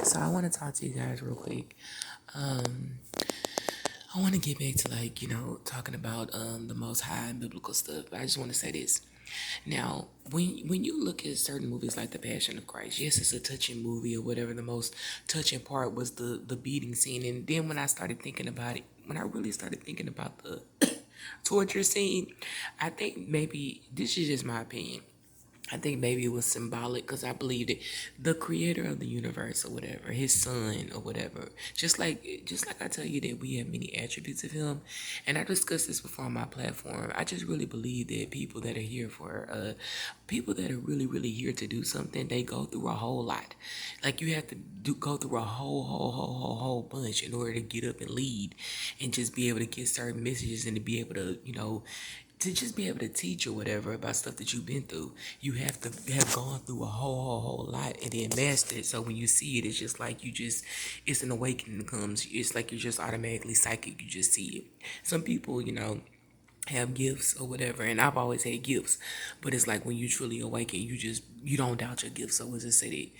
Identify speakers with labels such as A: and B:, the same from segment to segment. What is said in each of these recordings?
A: So I want to talk to you guys real quick. Um, I want to get back to talking about the Most High and biblical stuff. But I just want to say this. Now, when you look at certain movies like The Passion of Christ, yes, it's a touching movie or whatever. The most touching part was the beating scene, and then when I started thinking about it, when I really started thinking about the torture scene, I think maybe this is just my opinion. I think maybe it was symbolic because I believe that the creator of the universe or whatever, his son or whatever, just like I tell you that we have many attributes of him, and I discussed this before on my platform. I just really believe that people that are really here to do something, they go through a whole lot. Like you have to go through a whole bunch in order to get up and lead, and just be able to get certain messages and to be able to to just be able to teach or whatever about stuff that you've been through, you have to have gone through a whole lot and then master it. So when you see it, it's just like it's an awakening that comes. It's like you're just automatically psychic. You just see it. Some people, have gifts or whatever, and I've always had gifts, but it's like when you truly awaken, you don't doubt your gifts. So let's just say that.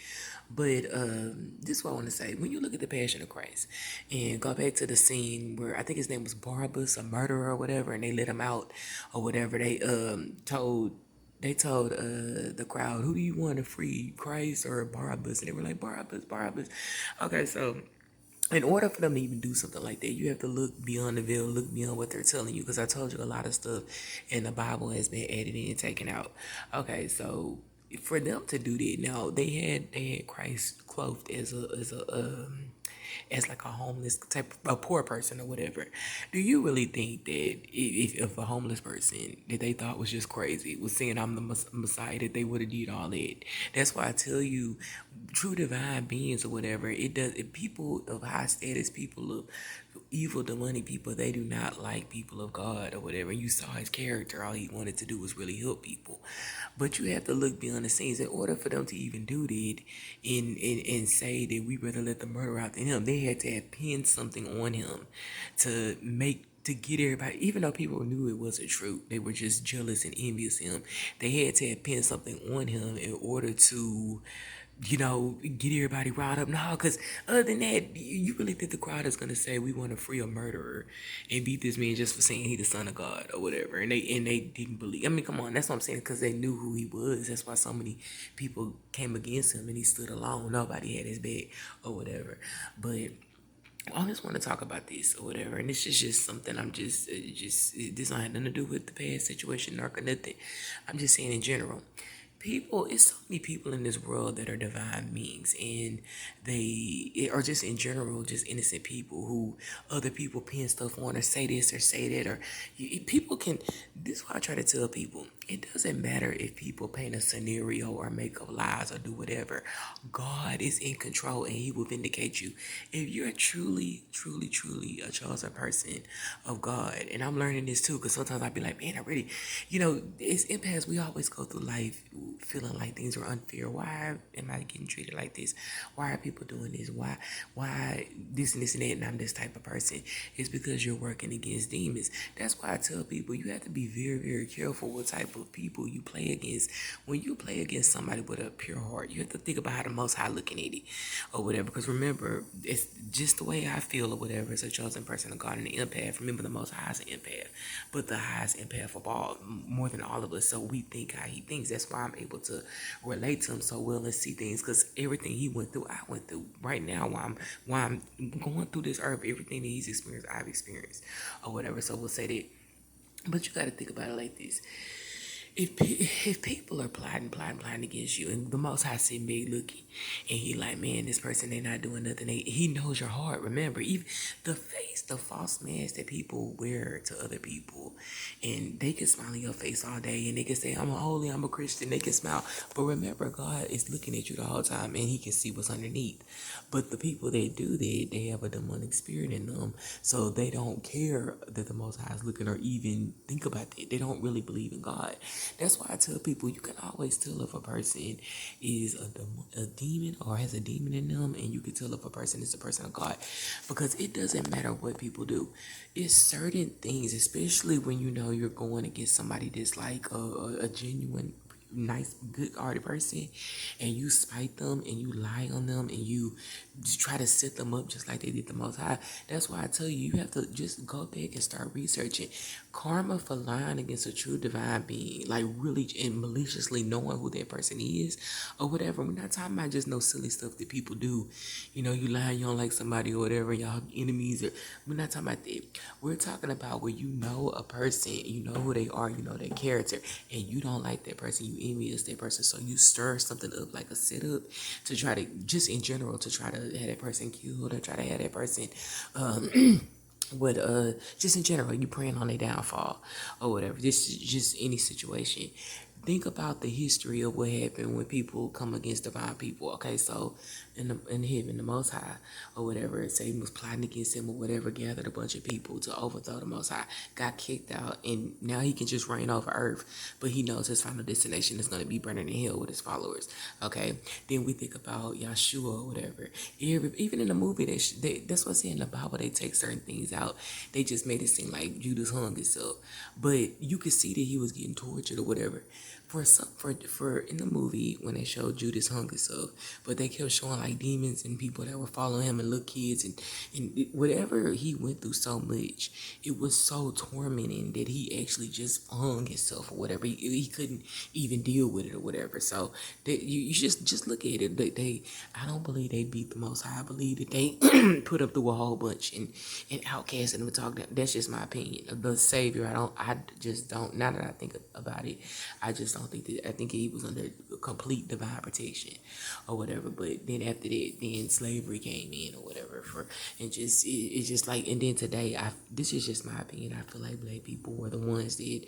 A: But this is what I want to say. When you look at the Passion of Christ and go back to the scene where I think his name was Barabbas, a murderer or whatever, and they let him out or whatever, they told the crowd, who do you want to free, Christ or Barabbas? And they were like, Barabbas, Barabbas. Okay, so in order for them to even do something like that, you have to look beyond the veil, look beyond what they're telling you. Because I told you a lot of stuff in the Bible has been edited and taken out. Okay, so for them to do that, now they had Christ clothed as like a homeless type, a poor person or whatever. Do you really think that if a homeless person that they thought was just crazy was saying I'm the Messiah, that they would have did all that? That's why I tell you, true divine beings or whatever, it does. If people of high status, people of evil demonic people, they do not like people of God or whatever. You saw his character, all he wanted to do was really help people. But you have to look beyond the scenes in order for them to even do that and say that we rather let the murder out than him. They had to have pinned something on him to get everybody, even though people knew it wasn't true, they were just jealous and envious of him. They had to have pinned something on him in order to get everybody riled up. No, because other than that, you really think the crowd is gonna say we want to free a murderer and beat this man just for saying he the son of God or whatever? And they didn't believe. I mean, come on, that's what I'm saying. Because they knew who he was. That's why so many people came against him and he stood alone. Nobody had his back or whatever. But I just want to talk about this or whatever, and this is just something I'm just this don't have nothing to do with the past situation or nothing. I'm just saying in general. People, it's so many people in this world that are divine beings, and they are just in general just innocent people who other people pin stuff on or say this or say that, or people can. This is what I try to tell people. It doesn't matter if people paint a scenario or make up lies or do whatever. God is in control and he will vindicate you. If you're truly a chosen person of God, and I'm learning this too, because sometimes I'll be like, man, I really, it's empaths, we always go through life feeling like things are unfair. Why am I getting treated like this? Why are people doing this? Why this and this and that, and I'm this type of person? It's because you're working against demons. That's why I tell people you have to be very careful what type of people you play against. When you play against somebody with a pure heart, you have to think about how the Most High looking at it or whatever. Because remember, it's just the way I feel or whatever as a chosen person of God and an empath. Remember, the Most High is an empath, but the highest empath of all, more than all of us. So we think how he thinks. That's why I'm able to relate to him so well and see things. Because everything he went through, I went through. Right now, while I'm going through this earth, everything that he's experienced, I've experienced or whatever. So we'll say that. But you got to think about it like this. If people are plotting against you, and the Most High sitting back looking, and he like, man, this person, they not doing nothing. He knows your heart. Remember, even the false mask that people wear to other people, and they can smile in your face all day, and they can say, I'm a holy, I'm a Christian. They can smile, but remember, God is looking at you the whole time, and he can see what's underneath. But the people that do that, they have a demonic spirit in them, so they don't care that the Most High is looking or even think about that. They don't really believe in God. That's why I tell people you can always tell if a person is a demon or has a demon in them, and you can tell if a person is a person of God, because it doesn't matter what people do. It's certain things, especially when you know you're going against somebody that's like a genuine nice, good-hearted person, and you spite them and you lie on them and you just try to set them up just like they did the Most High. That's why I tell you, you have to just go back and start researching karma for lying against a true divine being, like really and maliciously knowing who that person is or whatever. We're not talking about just no silly stuff that people do. You lie, you don't like somebody or whatever, y'all enemies, or we're not talking about that. We're talking about where you know a person, you know who they are, you know their character, and you don't like that person, you envious that person, so you stir something up like a setup to try to, just in general, to try to have that person killed or try to have that person with just in general, you praying on their downfall or whatever. This is just any situation. Think about the history of what happened when people come against divine people. Okay, so in heaven, the Most High or whatever, Satan was plotting against him or whatever, gathered a bunch of people to overthrow the Most High, got kicked out, and now he can just reign over earth, but he knows his final destination is going to be burning in hell with his followers. Okay, then we think about Yahshua or whatever. Even in the movie, that's what's in the Bible. They take certain things out. They just made it seem like Judas hung himself, but you could see that he was getting tortured or whatever. For in the movie when they showed Judas hung himself, but they kept showing like demons and people that were following him and little kids and whatever he went through so much, it was so tormenting that he actually just hung himself or whatever. He couldn't even deal with it or whatever. So you just look at it. I don't believe they beat the Most High. I believe that they put up through a whole bunch and outcast and talk. That's just my opinion. The Savior, I just don't. Now that I think about it, I just don't think that. I think he was under complete divine protection or whatever. But then after that, then slavery came in or whatever. It's just like, and then today, this is just my opinion. I feel like black people were the ones that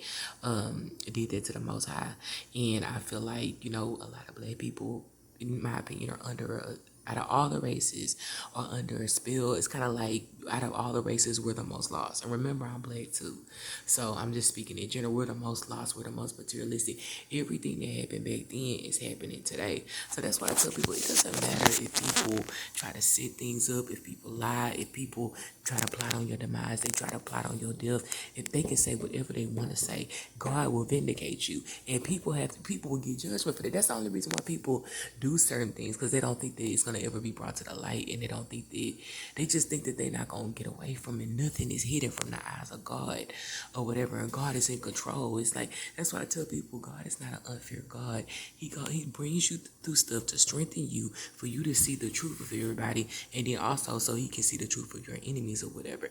A: did that to the Most High, and I feel like a lot of black people, in my opinion, are out of all the races are under a spell. It's kind of like out of all the races, we're the most lost. And remember, I'm black too. So I'm just speaking in general. We're the most lost. We're the most materialistic. Everything that happened back then is happening today. So that's why I tell people, it doesn't matter if people try to set things up, if people lie, if people try to plot on your demise, they try to plot on your death. If they can say whatever they want to say, God will vindicate you. And people will get judgment for that. That's the only reason why people do certain things, because they don't think that it's going to ever be brought to the light, and they just think that they're not going to get away from it. Nothing is hidden from the eyes of God or whatever, and God is in control. It's like, that's why I tell people, God is not an unfair God. He brings you through stuff to strengthen you, for you to see the truth of everybody, and then also so he can see the truth of your enemies or whatever.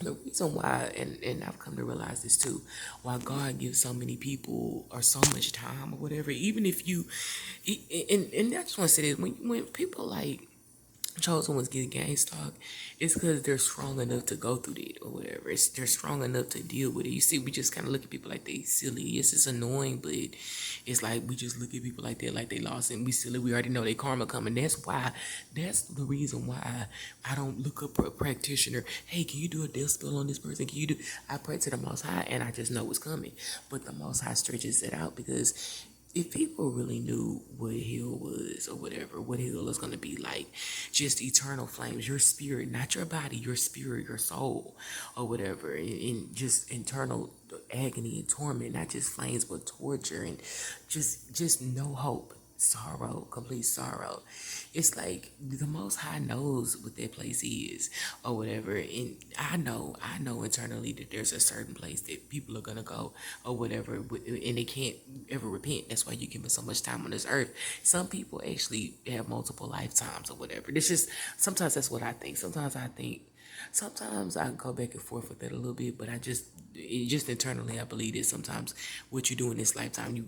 A: The reason why, and I've come to realize this too, why God gives so many people or so much time or whatever, even if you, and I just want to say this, when people like chosen ones get gang stalk, it's because they're strong enough to go through it or whatever. They're strong enough to deal with it. You see, we just kind of look at people like they silly. Yes, it's annoying, but it's like we just look at people like that, like they lost and we silly. We already know they karma coming. That's the reason why I don't look up a practitioner. Hey, can you do a death spell on this person? Can you do? I pray to the Most High and I just know what's coming. But the Most High stretches it out, because if people really knew what hell was or whatever, what hell is going to be like, just eternal flames, your spirit, not your body, your spirit, your soul or whatever, and just internal agony and torment, not just flames, but torture and just no hope. Sorrow, complete sorrow. It's like the Most High knows what that place is or whatever, and I know internally that there's a certain place that people are gonna go or whatever, and they can't ever repent. That's why you give us so much time on this earth. Some people actually have multiple lifetimes or whatever. This is sometimes that's what I think. Sometimes I go back and forth with it a little bit, but just internally I believe that sometimes what you do in this lifetime, you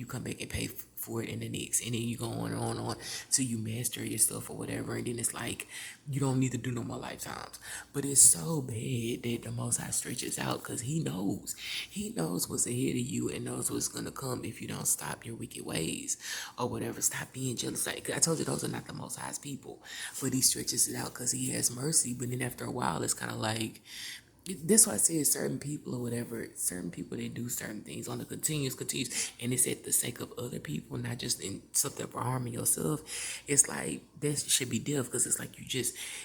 A: come back and pay for it in the next, and then you go on and on and on till you master your stuff or whatever, and then it's like you don't need to do no more lifetimes. But it's so bad that the Most High stretches out, because he knows what's ahead of you and knows what's gonna come if you don't stop your wicked ways or whatever. Stop being jealous. Like I told you, those are not the Most High's people, but he stretches it out because he has mercy. But then after a while, it's kind of like That's why I said certain people or whatever, certain people that do certain things on the continues, and it's at the sake of other people, not just in something for harming yourself. It's like that should be death because it's like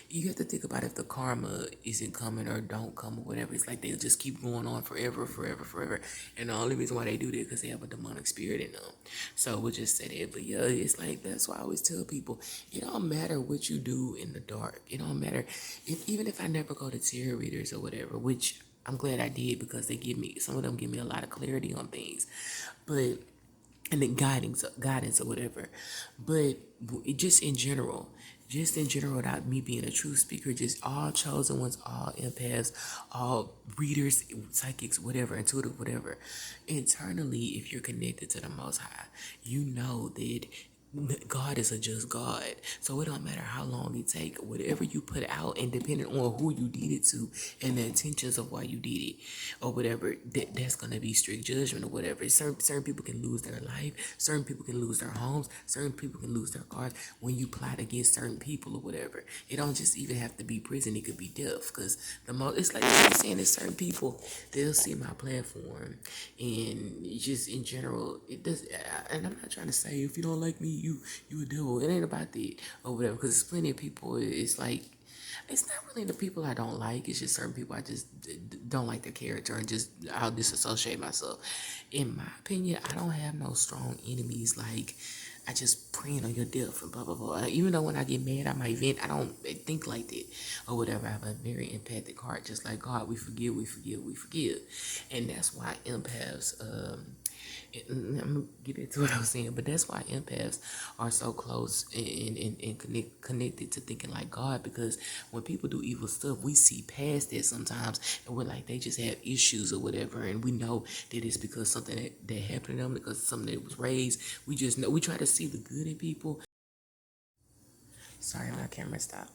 A: you have to think about if the karma isn't coming or don't come or whatever. It's like they'll just keep going on forever, and the only reason why they do that because they have a demonic spirit in them. So we'll just say that. But yeah, it's like that's why I always tell people it don't matter what you do in the dark. It don't matter if even if I never go to tarot readers or whatever, which I'm glad I did because they give me some of them give me a lot of clarity on things, but and then guidance or whatever. But just in general, without me being a true speaker, just all chosen ones, all empaths, all readers, psychics, whatever, intuitive, whatever. Internally, if you're connected to the Most High, you know that God is a just God. So it don't matter how long it take, whatever you put out, and depending on who you did it to and the intentions of why you did it or whatever, that's gonna be strict judgment or whatever. Certain people can lose their life, certain people can lose their homes, certain people can lose their cars when you plot against certain people or whatever. It don't just even have to be prison, it could be death. Cause the most it's like I'm saying that certain people they'll see my platform and just in general it does and I'm not trying to say if you don't like me you a devil. It ain't about that or whatever. Because there's plenty of people. It's like it's not really the people I don't like. It's just certain people I just don't like their character and just I'll disassociate myself. In my opinion, I don't have no strong enemies. Like I just praying on your death and blah blah blah. Even though when I get mad, I might vent. I don't think like that or whatever. I have a very empathic heart, just like God. We forgive, and that's why empaths. I'm gonna get into what I was saying, but that's why empaths are so close and connected to thinking like God because when people do evil stuff, we see past that sometimes and we're like, they just have issues or whatever, and we know that it's because something that happened to them, because something that was raised. We just know we try to see the good in people. Sorry, my camera stopped.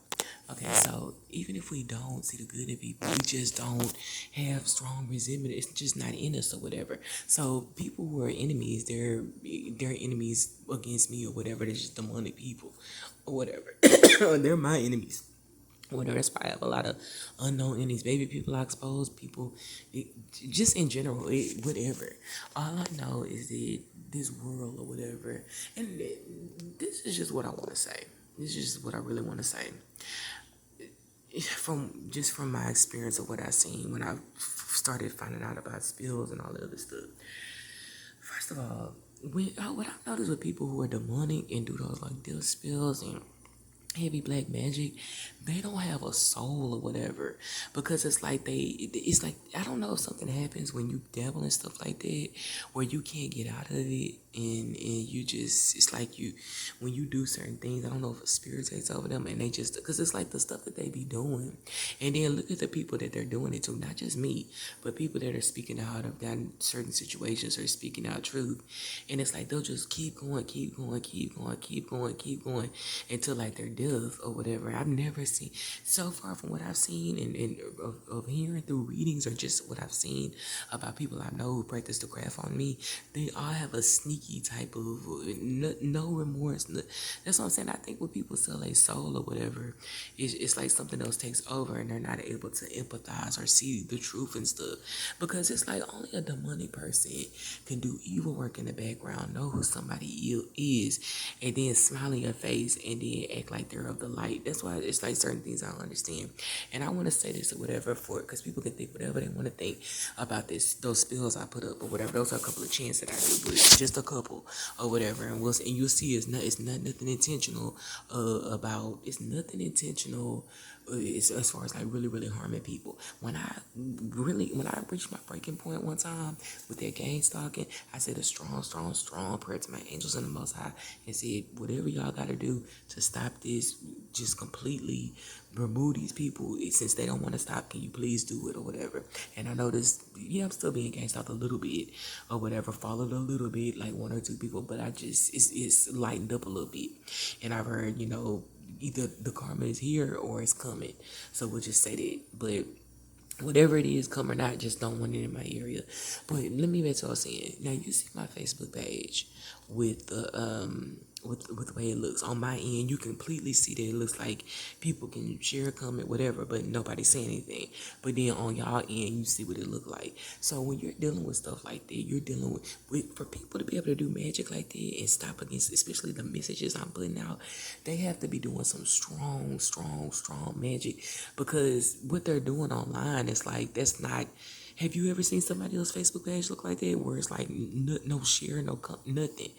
A: Okay, so even if we don't see the good in people, we just don't have strong resentment. It's just not in us or whatever. So people who are enemies, they're enemies against me or whatever. They're just demonic people or whatever. They're my enemies. Whatever. That's why I have a lot of unknown enemies. Baby people I expose, people, it, just in general, whatever. All I know is that this world or whatever, and this is just what I want to say. This is just what I really want to say from my experience of what I seen when I started finding out about spills and all the other stuff. First of all, what I noticed with people who are demonic and do those like death spills and heavy black magic, they don't have a soul or whatever because it's like I don't know if something happens when you dabble in stuff like that where you can't get out of it and you just it's like you when you do certain things I don't know if a spirit takes over them and they just because it's like the stuff that they be doing and then look at the people that they're doing it to, not just me but people that are speaking out of that certain situations or speaking out truth, and it's like they'll just keep going until like they're death or whatever. I've never seen so far from what I've seen and of hearing through readings or just what I've seen about people I know who practice the craft on me. They all have a sneaky type of no remorse. That's what I'm saying. I think when people sell a soul or whatever, it's like something else takes over and they're not able to empathize or see the truth and stuff. Because it's like only a demonic person can do evil work in the background, know who somebody is, and then smile in your face and then act like they're of the light. That's why it's like certain things I don't understand. And I want to say this or whatever for it because people can think whatever they want to think about those spills I put up or whatever. Those are a couple of chants that I do, but just a couple or whatever. And you'll see it's nothing intentional about it's nothing intentional as far as like really harming people. When I reached my breaking point one time with that gang stalking, I said a strong prayer to my angels and the Most High and said, whatever y'all gotta do to stop this, just completely remove these people. Since they don't want to stop, can you please do it or whatever? And I noticed, yeah, I'm still being gang stalked a little bit or whatever, followed a little bit, like one or two people, but I just it's lightened up a little bit, and I've heard either the karma is here or it's coming. So we'll just say that. But whatever it is, come or not, just don't want it in my area. But let me back to what I was saying. Now you see my Facebook page with the with the way it looks. On my end, you completely see that it looks like people can share, comment, whatever, but nobody's saying anything. But then on y'all end, you see what it look like. So when you're dealing with stuff like that, you're dealing with for people to be able to do magic like that and stop against, especially the messages I'm putting out, they have to be doing some strong magic, because what they're doing online is like, that's not. Have you ever seen somebody else's Facebook page look like that, where it's like no share, nothing,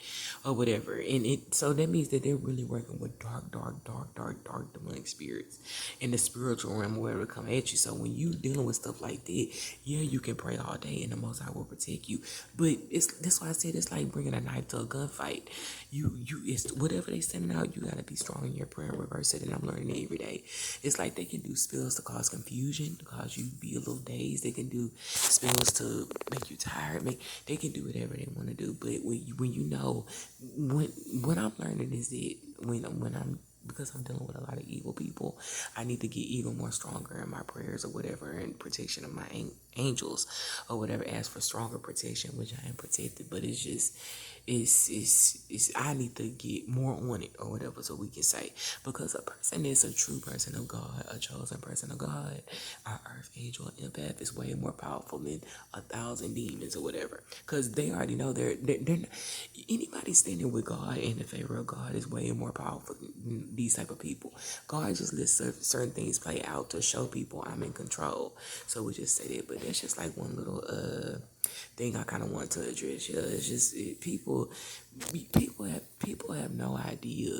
A: or whatever? And it, so that means that they're really working with dark demonic spirits in the spiritual realm, where it come at you. So when you dealing with stuff like that, yeah, you can pray all day, and the Most High will protect you. But it's that's why I said it's like bringing a knife to a gunfight. It's whatever they sending out. You gotta be strong in your prayer and reverse it. And I'm learning it every day. It's like they can do spells to cause confusion, to cause you to be a little dazed. They can do spells to make you tired. They can do whatever they want to do. But when you know, what I'm learning is that when I'm, because I'm dealing with a lot of evil people, I need to get even more stronger in my prayers or whatever, and protection of my angels or whatever. Ask for stronger protection, which I am protected, but it's just, I need to get more on it or whatever, so we can say, because a person is a true person of God, a chosen person of God, our earth angel empath is way more powerful than 1,000 demons or whatever, because they already know they're not, anybody standing with God in the favor of God is way more powerful than these type of people. God just lets certain things play out to show people I'm in control. So we just say that, but that's just like one little thing I kind of want to address. Yeah, it's just people have no idea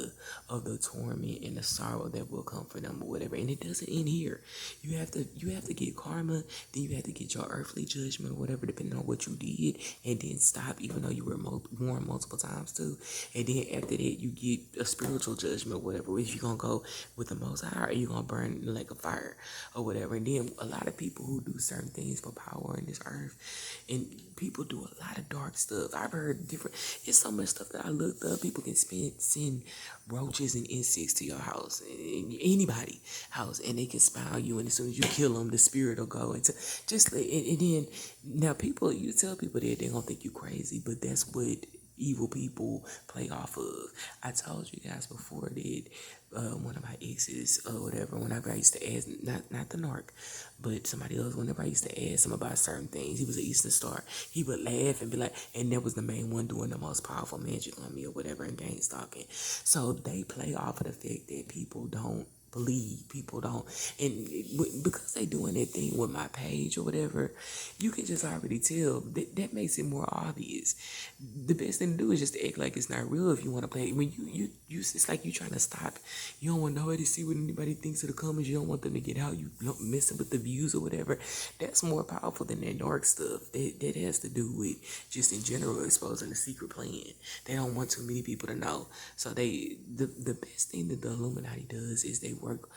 A: of the torment and the sorrow that will come for them or whatever, and it doesn't end here. You have to get karma, then you have to get your earthly judgment or whatever, depending on what you did, and then stop, even though you were warned multiple times too. And then after that, you get a spiritual judgment or whatever. If you're gonna go with the Most High, or you're gonna burn in the lake of fire or whatever. And then a lot of people who do certain things for power in this earth, and people do a lot of dark stuff. I've heard different. It's so much stuff that I looked up. People can send roaches and insects to your house, anybody house, and they can spy on you. And as soon as you kill them, the spirit will go into just. And then now people, you tell people that, they gonna think you crazy, but that's what evil people play off of. I told you guys before that one of my exes or whatever, whenever I used to ask, not the narc, but somebody else, whenever I used to ask him about certain things, he was an Eastern Star, he would laugh and be like, and that was the main one doing the most powerful magic on me or whatever, and gang stalking. So they play off of the fact that people don't believe, people don't, and because they doing that thing with my page or whatever, you can just already tell that makes it more obvious. The best thing to do is just to act like it's not real. If you want to play, when you it's like you trying to stop. You don't want nobody to see what anybody thinks of the comments. You don't want them to get out. You don't messing with the views or whatever. That's more powerful than that dark stuff. That has to do with just in general exposing the secret plan. They don't want too many people to know. So the best thing that the Illuminati does is they work,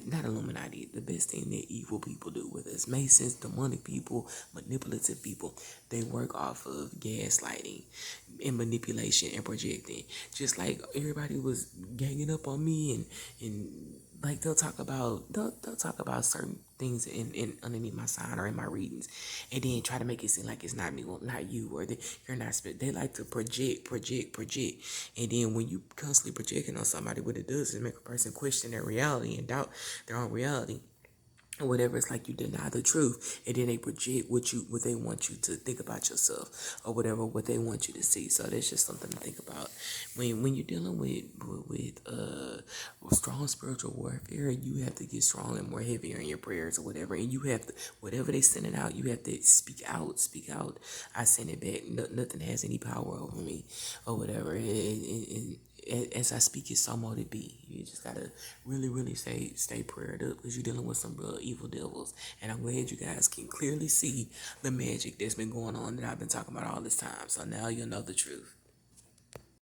A: not Illuminati, the best thing that evil people do with us, Masons, demonic people, manipulative people, they work off of gaslighting and manipulation and projecting. Just like everybody was ganging up on me, and like they'll talk about certain things in underneath my sign or in my readings, and then try to make it seem like it's not me, well, not you, or that you're not. They like to project, and then when you constantly projecting on somebody, what it does is make a person question their reality and doubt their own reality or whatever. It's like you deny the truth, and then they project what they want you to think about yourself or whatever, what they want you to see. So that's just something to think about when you're dealing with strong spiritual warfare. You have to get strong and more heavier in your prayers or whatever, and you have to, whatever they send it out, you have to speak out. I send it back. Nothing has any power over me or whatever. And as I speak it, so mote it be. You just gotta really stay prayed up, because you're dealing with some real evil devils. And I'm glad you guys can clearly see the magic that's been going on that I've been talking about all this time. So now you'll know the truth.